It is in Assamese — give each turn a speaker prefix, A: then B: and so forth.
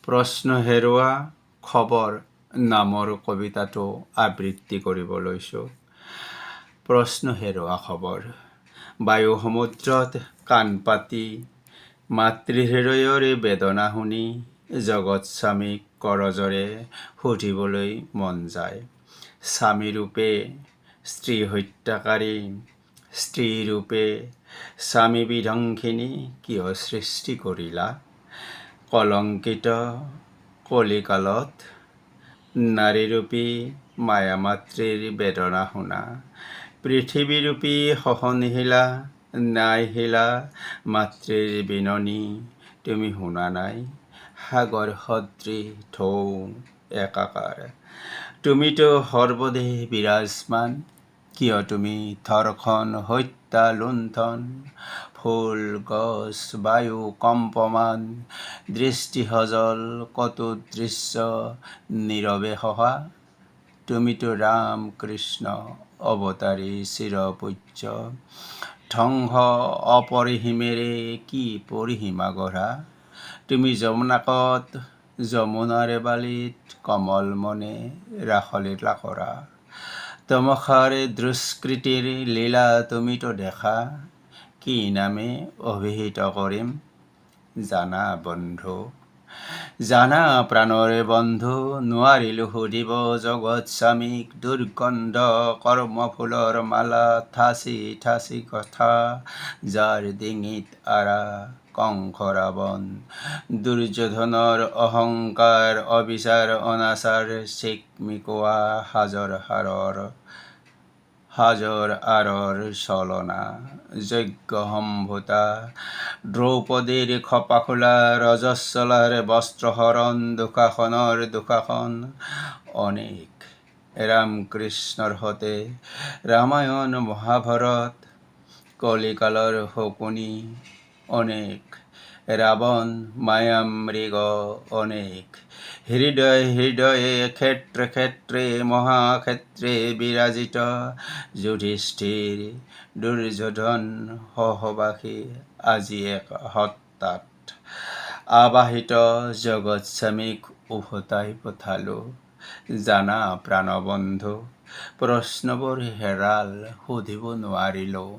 A: প্ৰশ্ন হেৰুৱা খবৰ নামৰ কবিতাটো আবৃত্তি কৰিব লৈছোঁ। প্ৰশ্ন হেৰুৱা খবৰ। বায়ু সমুদ্ৰত কাণ পাতি মাতৃহৃদয়ৰ বেদনা শুনি জগত স্বামীক কৰজৰে সুধিবলৈ মন যায়। স্বামীৰূপে স্ত্ৰী হত্যাকাৰী, স্ত্ৰীৰূপে স্বামী বিধ্বংসিনী কিয় সৃষ্টি কৰিলা? কলংকিত কলিকালত নাৰীৰূপী মায়া মাতৃৰ বেদনা শুনা। পৃথিৱীৰূপী সহনশীলা ন্যায়শীলা মাতৃৰ বিননি তুমি শুনা নাই? সাগৰ সদৃশ ঢৌ একাকাৰ, তুমিতো সৰ্বদেশ বিৰাজমান, কিয় তুমি ধৰ্ষণ হত্যা লুণ্ঠন? ফুল গছ বায়ু কম্পমান, দৃষ্টি সজল কটু দৃশ্য নীৰৱে সহা। তুমিতো ৰাম কৃষ্ণ অৱতাৰী চিৰপূজ্য, ধ্বংস অপৰিসীমেৰে কি পৰিসীমা গঢ়া? তুমি যমুনাকত যমুনাৰ বালিত কমল মনে ৰাসলীলা কৰা। তমসাৰ দুষ্কৃতিৰ লীলা তুমিতো দেখা, কি নামে অভিহিত কৰিম জানা বন্ধু? জানা প্ৰাণৰ বন্ধু, নোৱাৰিলোঁ সুধিব জগত স্বামীক দুৰ্গন্ধ কৰ্মফুলৰ মালা ঠাঁচি ঠাঁচি কথা, যাৰ ডিঙিত আঁৰা কংস ৰাৱণ, দুৰ্যোধনৰ অহংকাৰ অবিচাৰ অনাচাৰ চিকমিকোৱা সাজৰ আঁৰৰ ছলনা, যজ্ঞ সম্ভূতা দ্ৰৌপদীৰ খপাখোলা ৰজস্বলাৰ বস্ত্ৰহৰণ, দুঃশাসন অনেক ৰামকৃষ্ণৰ সতে ৰামায়ণ মহাভাৰত, কলিকালৰ শকুনি অনেক ৰাৱণ মায়ামৃগ অনেক, হৃদয়ে ক্ষেত্ৰে ক্ষেত্ৰে মহাক্ষেত্ৰে বিৰাজিত যুধিষ্ঠিৰ দুৰ্যোধন সহবাসী আজি এক হত্যাত আবাহিত জগত স্বামীক উভতাই পঠালোঁ। জানা প্ৰাণবন্ধু, প্ৰশ্নবোৰ হেৰাল সুধিব নোৱাৰিলোঁ।